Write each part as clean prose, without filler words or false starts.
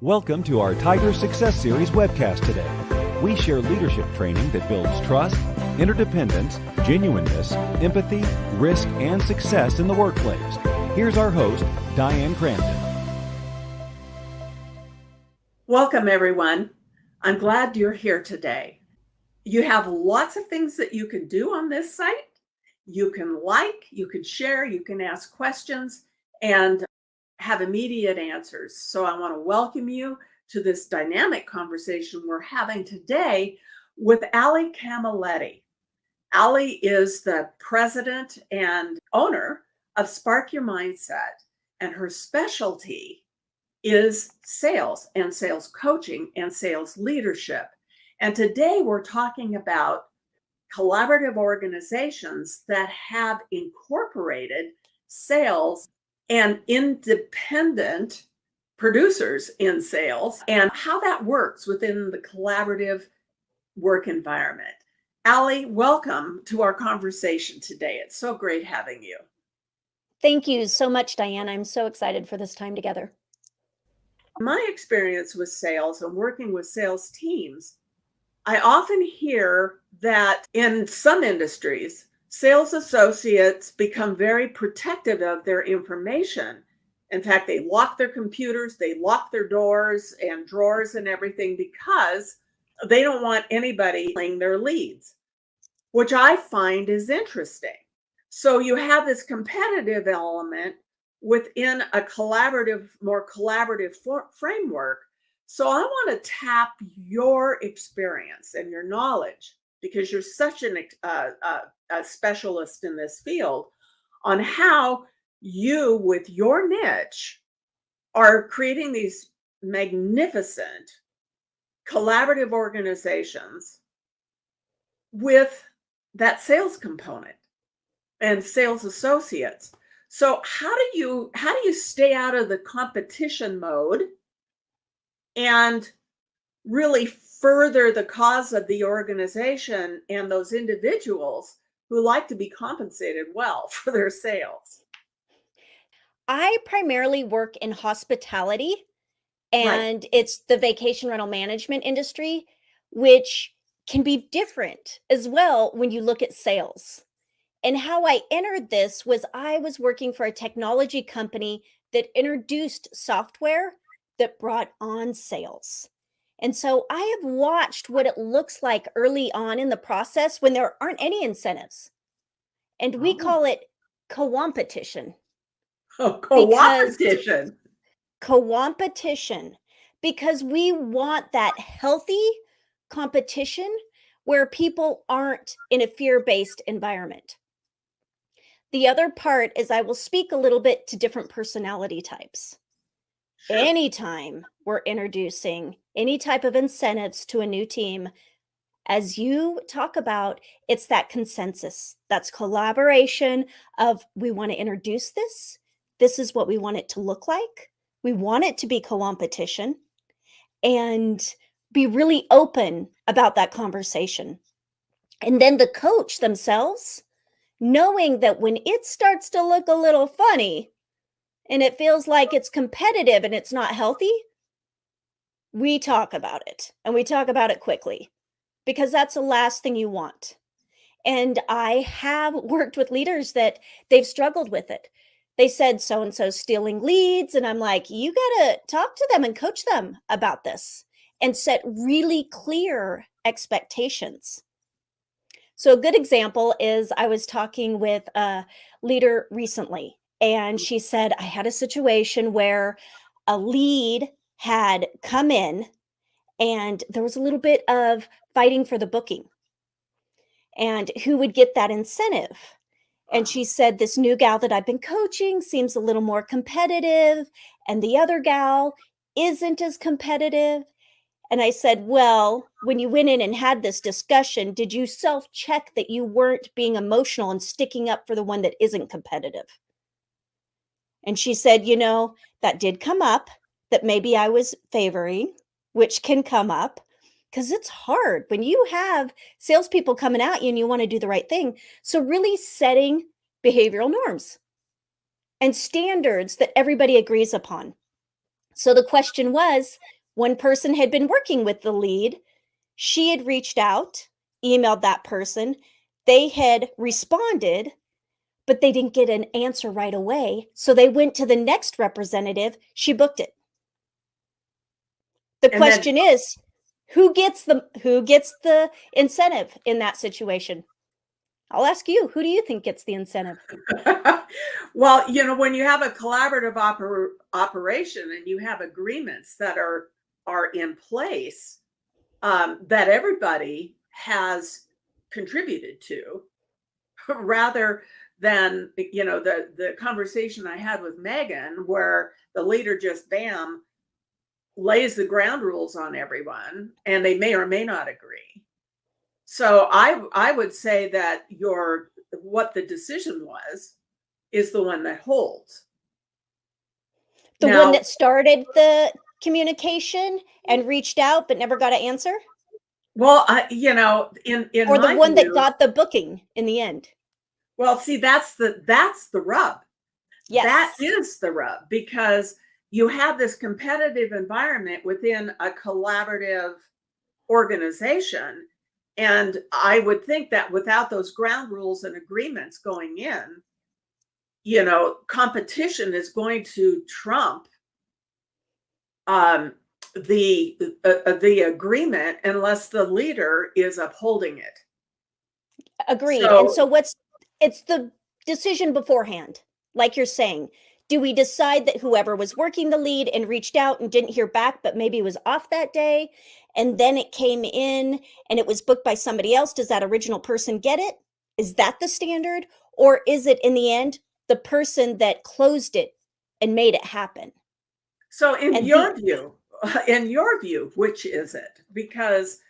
Welcome to our Tiger Success Series webcast today. We share leadership training that builds trust, interdependence, genuineness, empathy, risk, and success in the workplace. Here's our host, Diane Crampton. Welcome, everyone. I'm glad you're here today. You have lots of things that you can do on this site. You can like, you can share, you can ask questions, and have immediate answers. So I want to welcome you to this dynamic conversation we're having today with Ali Camilletti. Ali is the president and owner of Spark Your Mindset, and her specialty is sales and sales coaching and sales leadership. And today we're talking about collaborative organizations that have incorporated sales and independent producers in sales and how that works within the collaborative work environment. Ali, welcome to our conversation today. It's so great having you. Thank you so much, Diane. I'm so excited for this time together. My experience with sales and working with sales teams, I often hear that in some industries, sales associates become very protective of their information. In fact, they lock their computers, they lock their doors and drawers and everything because they don't want anybody playing their leads, which I find is interesting. So you have this competitive element within a more collaborative framework. So I want to tap your experience and your knowledge, because you're such a specialist in this field, on how you, with your niche, are creating these magnificent collaborative organizations with that sales component and sales associates. So how do you stay out of the competition mode and really further the cause of the organization and those individuals who like to be compensated well for their sales? I primarily work in hospitality, and It's the vacation rental management industry, which can be different as well when you look at sales. And how I entered this was I was working for a technology company that introduced software that brought on sales. And so I have watched what it looks like early on in the process when there aren't any incentives. And we call it co-opetition. Oh, co-opetition. Co-opetition, because we want that healthy competition where people aren't in a fear-based environment. The other part is I will speak a little bit to different personality types. Sure. Anytime we're introducing any type of incentives to a new team, as you talk about, it's that consensus. That's collaboration of, we want to introduce this. This is what we want it to look like. We want it to be co-opetition, and be really open about that conversation. And then the coach themselves, knowing that when it starts to look a little funny and it feels like it's competitive and it's not healthy, we talk about it, and we talk about it quickly, because that's the last thing you want. And I have worked with leaders that they've struggled with it. They said so-and-so stealing leads, and I'm like, you got to talk to them and coach them about this and set really clear expectations. So a good example is I was talking with a leader recently, and she said, I had a situation where a lead had come in and there was a little bit of fighting for the booking and who would get that incentive. And she said, this new gal that I've been coaching seems a little more competitive, and the other gal isn't as competitive. And I said, well, when you went in and had this discussion, did you self-check that you weren't being emotional and sticking up for the one that isn't competitive? And she said, that did come up, that maybe I was favoring, which can come up because it's hard when you have salespeople coming at you and you want to do the right thing. So really setting behavioral norms and standards that everybody agrees upon. So the question was, one person had been working with the lead. She had reached out, emailed that person. They had responded, but they didn't get an answer right away. So they went to the next representative. She booked it. The And then- question is, who gets the incentive in that situation? I'll ask you, who do you think gets the incentive? Well, when you have a collaborative operation and you have agreements that are in place, that everybody has contributed to, rather than the conversation I had with Megan, where the leader just lays the ground rules on everyone, and they may or may not agree. So I would say that what the decision was is the one that holds. The Now, one that started the communication and reached out but never got an answer? well, in Or the my one that view, got the booking in the end? well, see, that's the rub. Yes. That is the rub, because you have this competitive environment within a collaborative organization. And I would think that without those ground rules and agreements going in, competition is going to trump the agreement unless the leader is upholding it. Agreed. So- And so it's the decision beforehand, like you're saying. Do we decide that whoever was working the lead and reached out and didn't hear back, but maybe was off that day, and then it came in and it was booked by somebody else? Does that original person get it? Is that the standard? Or is it, in the end, the person that closed it and made it happen? So in And your view, which is it? Because,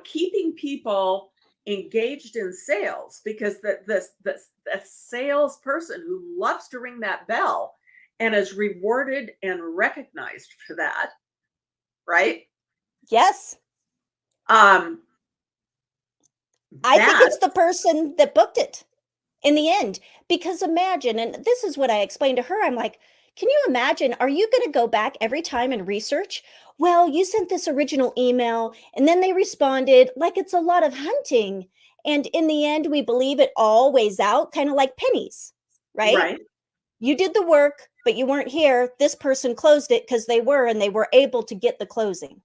keeping people engaged in sales, because the salesperson who loves to ring that bell and is rewarded and recognized for that, right? Yes. I think it's the person that booked it in the end. Because imagine, and this is what I explained to her, I'm like, can you imagine, are you going to go back every time and research? Well, you sent this original email and then they responded, like it's a lot of hunting. And in the end, we believe it all weighs out, kind of like pennies, right? Right. You did the work, but you weren't here. This person closed it because they were, and they were able to get the closing.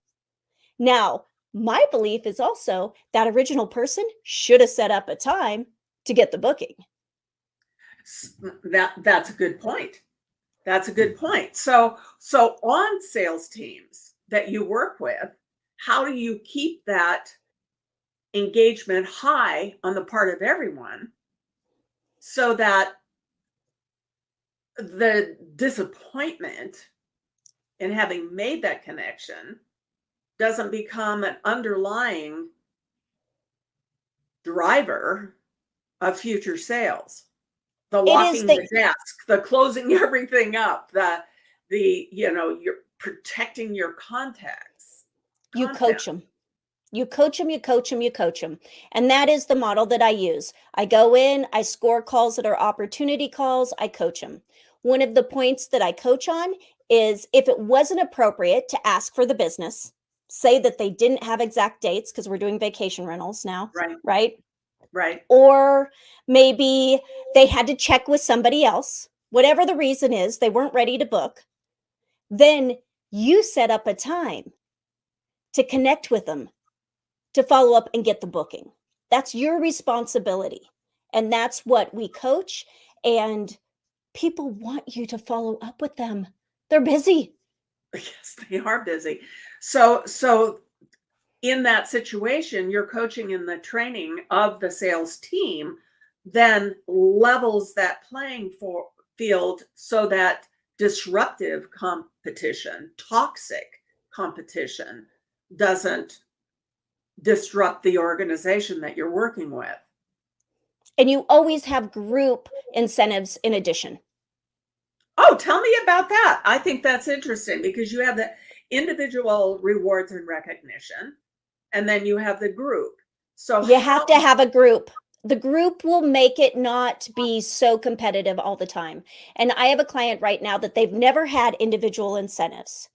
Now, my belief is also that original person should have set up a time to get the booking. That's a good point. That's a good point. So on sales teams that you work with, how do you keep that engagement high on the part of everyone so that the disappointment in having made that connection doesn't become an underlying driver of future sales? The locking the desk, the closing everything up, you're protecting your contacts. You coach them. You coach them, you coach them, you coach them. And that is the model that I use. I go in, I score calls that are opportunity calls, I coach them. One of the points that I coach on is if it wasn't appropriate to ask for the business, say that they didn't have exact dates because we're doing vacation rentals now, right? Right. Or maybe they had to check with somebody else, whatever the reason is, they weren't ready to book. Then you set up a time to connect with them, to follow up and get the booking. That's your responsibility. And that's what we coach. And people want you to follow up with them. They're busy. Yes, they are busy. So in that situation, you're coaching in the training of the sales team, then levels that playing field so that disruptive competition, toxic competition doesn't disrupt the organization that you're working with. And you always have group incentives in addition. Oh, tell me about that. I think that's interesting because you have the individual rewards and recognition, and then you have the group. So you have to have a group. The group will make it not be so competitive all the time. And I have a client right now that they've never had individual incentives.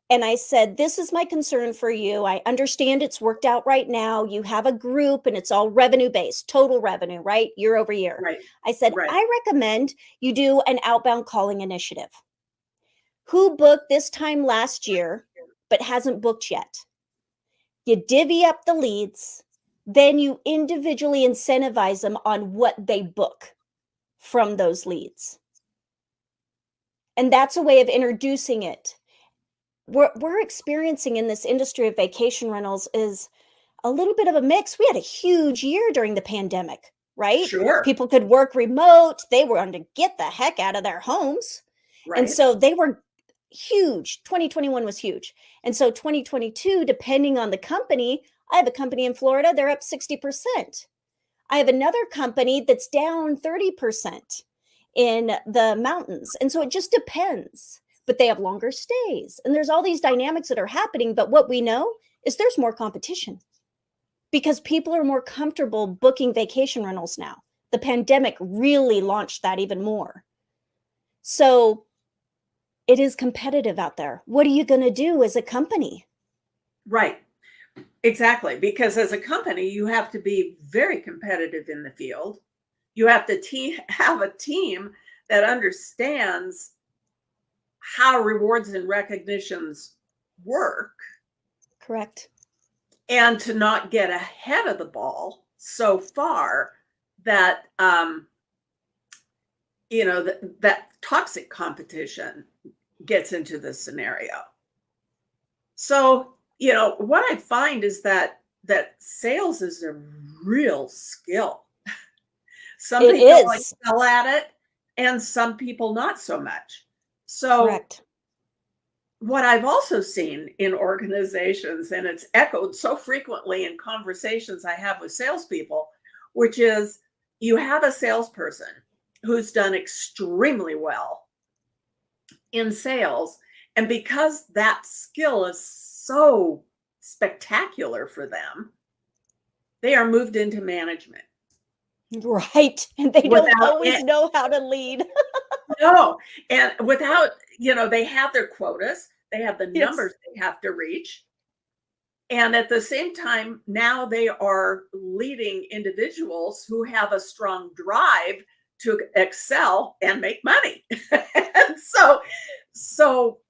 And I said, this is my concern for you. I understand it's worked out right now. You have a group and it's all revenue based, total revenue, right? Year over year. Right. I said, Right. I recommend you do an outbound calling initiative. Who booked this time last year, but hasn't booked yet? You divvy up the leads, then you individually incentivize them on what they book from those leads. And that's a way of introducing it. We're experiencing in this industry of vacation rentals is a little bit of a mix. We had a huge year during the pandemic, right? Sure. People could work remote. They were on to get the heck out of their homes. Right. And so they were huge. 2021 was huge. And so 2022, depending on the company, I have a company in Florida, they're up 60%. I have another company that's down 30% in the mountains. And so it just depends. But they have longer stays. And there's all these dynamics that are happening. But what we know is there's more competition because people are more comfortable booking vacation rentals now. The pandemic really launched that even more. So it is competitive out there. What are you going to do as a company? Right. Exactly. Because as a company, you have to be very competitive in the field. You have to have a team that understands how rewards and recognitions work. Correct. And to not get ahead of the ball so far that, that toxic competition gets into the scenario. So, what I find is that sales is a real skill. Some It people is. excel at it and some people not so much. So Correct. what I've also seen in organizations, and it's echoed so frequently in conversations I have with salespeople, which is you have a salesperson who's done extremely well in sales. And because that skill is so spectacular for them, they are moved into management. Right. And they don't Without always know how to lead. No. And without, they have their quotas, they have the Yes. numbers they have to reach. And at the same time, now they are leading individuals who have a strong drive to excel and make money. And so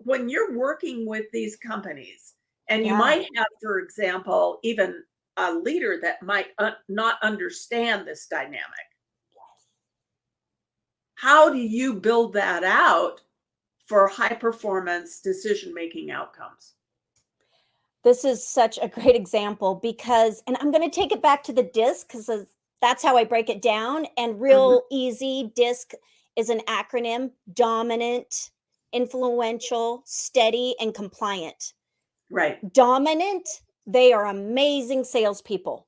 when you're working with these companies, and you Yeah. might have, for example, even a leader that might not understand this dynamic, how do you build that out for high performance decision-making outcomes? This is such a great example because, and I'm going to take it back to the DISC because that's how I break it down. And real easy, DISC is an acronym: dominant, influential, steady, and compliant. Right. Dominant, they are amazing salespeople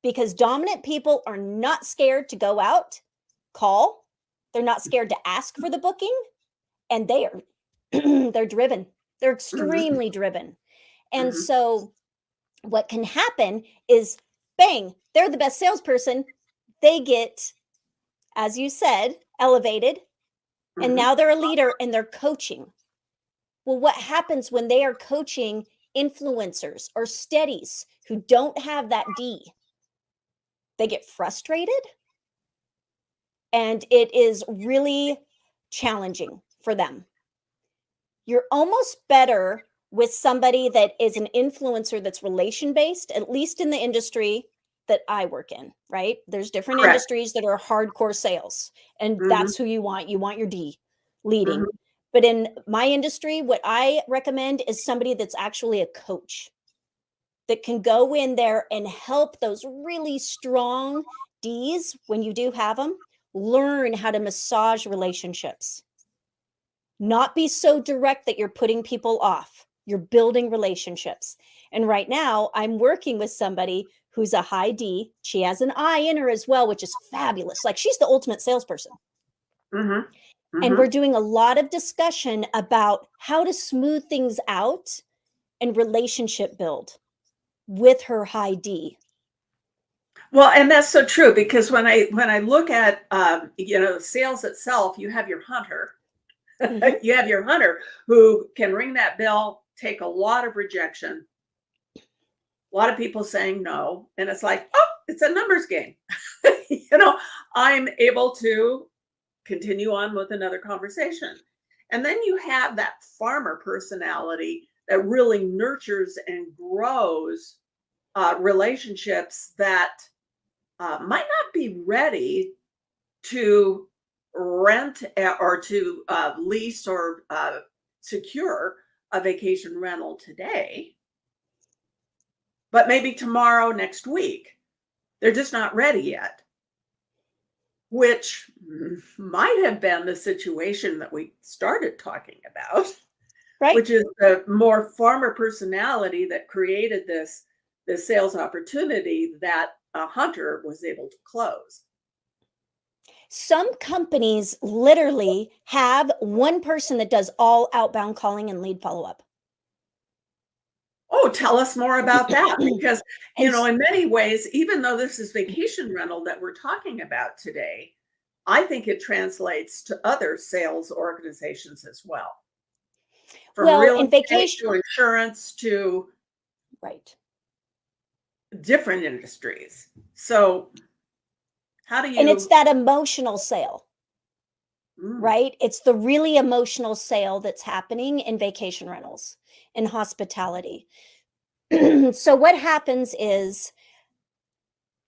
because dominant people are not scared to go out, call. They're not scared to ask for the booking, and they are they're driven. They're extremely driven. And so what can happen is, bang, they're the best salesperson. They get, as you said, elevated, and now they're a leader and they're coaching. Well, what happens when they are coaching influencers or steadies who don't have that D? They get frustrated, and it is really challenging for them. You're almost better with somebody that is an influencer that's relation based, at least in the industry that I work in, right? There's different Correct. industries that are hardcore sales, and that's who you want. You want your D leading. But in my industry, what I recommend is somebody that's actually a coach that can go in there and help those really strong Ds, when you do have them, learn how to massage relationships. Not be so direct that you're putting people off. You're building relationships. And right now, I'm working with somebody who's a high D. She has an I in her as well, which is fabulous. Like, she's the ultimate salesperson. And we're doing a lot of discussion about how to smooth things out and relationship build with her high D. Well, and that's so true because when I look at sales itself, you have your hunter. Mhm. You have your hunter who can ring that bell, take a lot of rejection, a lot of people saying no, and it's like, oh, it's a numbers game. you know, I'm able to continue on with another conversation. And then you have that farmer personality that really nurtures and grows relationships that might not be ready to rent or to lease or secure a vacation rental today, but maybe tomorrow, next week. They're just not ready yet, which might have been the situation that we started talking about, Right. which is the more farmer personality that created this sales opportunity that a hunter was able to close. Some companies literally have one person that does all outbound calling and lead follow-up. Oh, tell us more about that because, And in many ways, even though this is vacation rental that we're talking about today, I think it translates to other sales organizations as well, from well, real in estate vacation, to insurance to right. different industries. So, how do And it's you? that emotional sale, Mm, right? It's the really emotional sale that's happening in vacation rentals and hospitality. So what happens is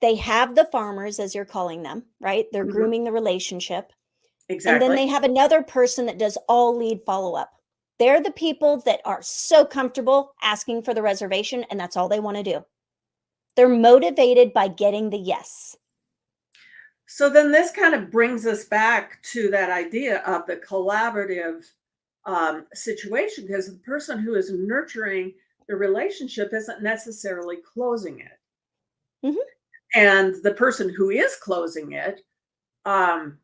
they have the farmers, as you're calling them, right? They're mhm, grooming the relationship. And then exactly. they have another person that does all lead follow up. They're the people that are so comfortable asking for the reservation, and that's all they want to do. They're motivated by getting the yes. So then this kind of brings us back to that idea of the collaborative situation, because the person who is nurturing the relationship isn't necessarily closing it. Mhm. And the person who is closing it, um,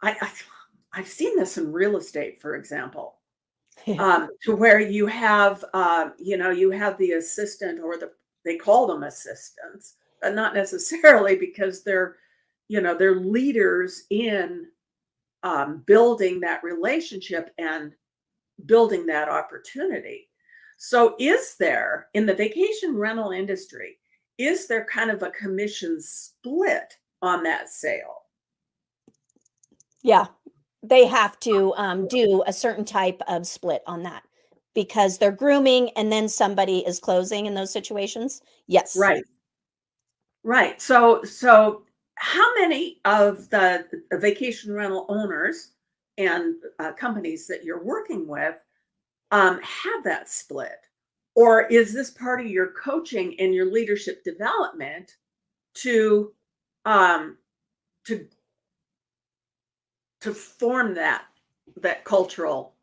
I've seen this in real estate, for example, to where you have, you have the assistant or they call them assistants, but not necessarily because they're leaders in building that relationship and building that opportunity. So, is there in the vacation rental industry, is there kind of a commission split on that sale? Yeah, they have to do a certain type of split on that because they're grooming and then somebody is closing in those situations. Yes. Right, right. So how many of the vacation rental owners and companies that you're working with have that split? Or is this part of your coaching and your leadership development to um, to to form that cultural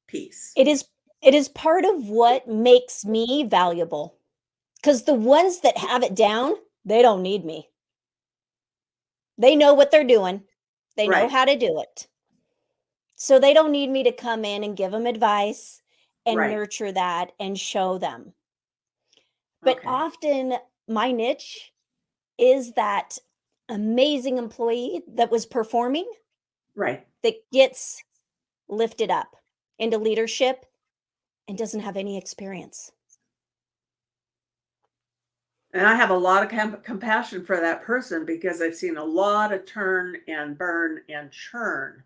piece? It is it is part of what makes me valuable. Because the ones that have it down, they don't need me. They know what they're doing. They know Right, how to do it. So they don't need me to come in and give them advice and right. nurture that and show them. But Okay, often my niche is that amazing employee that was performing right. that gets lifted up into leadership and doesn't have any experience. And I have a lot of compassion for that person because I've seen a lot of turn and burn and churn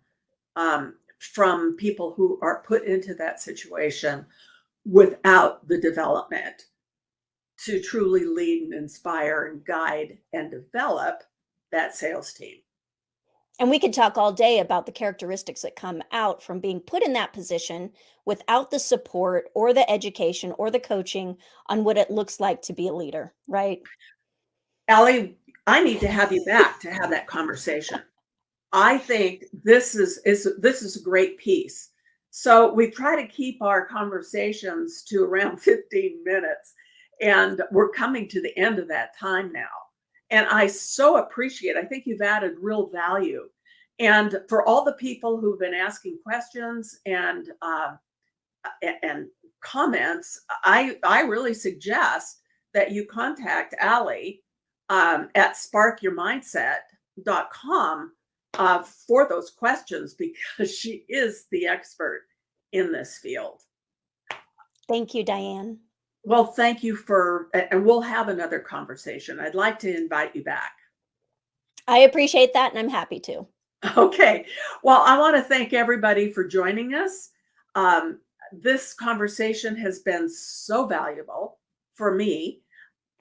from people who are put into that situation without the development to truly lead and inspire and guide and develop that sales team. And we could talk all day about the characteristics that come out from being put in that position without the support or the education or the coaching on what it looks like to be a leader, right? Allie, I need to have you back to have that conversation. I think this is a great piece. So we try to keep our conversations to around 15 minutes, and we're coming to the end of that time now. And I so appreciate. I think you've added real value. And for all the people who've been asking questions and comments, I really suggest that you contact Allie at sparkyourmindset.com for those questions, because she is the expert in this field. Thank you, Diane. Well, thank you and we'll have another conversation. I'd like to invite you back. I appreciate that, and I'm happy to. Okay. Well, I want to thank everybody for joining us. This conversation has been so valuable for me.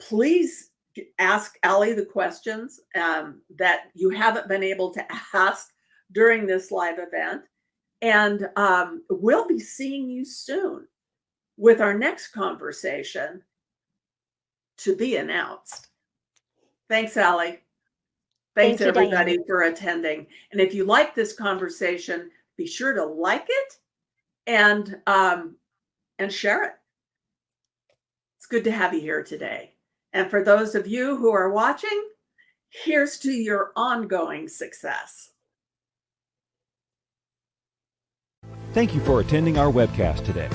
Please ask Allie the questions that you haven't been able to ask during this live event. And we'll be seeing you soon with our next conversation to be announced. Thanks, Allie. Thanks, Thank you, everybody, Diane. for attending. And if you like this conversation, be sure to like it and share it. It's good to have you here today. And for those of you who are watching, here's to your ongoing success. Thank you for attending our webcast today.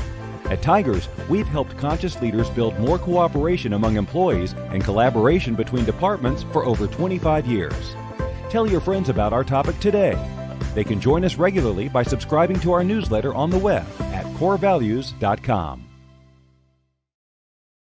At Tigers, we've helped conscious leaders build more cooperation among employees and collaboration between departments for over 25 years. Tell your friends about our topic today. They can join us regularly by subscribing to our newsletter on the web at corevalues.com.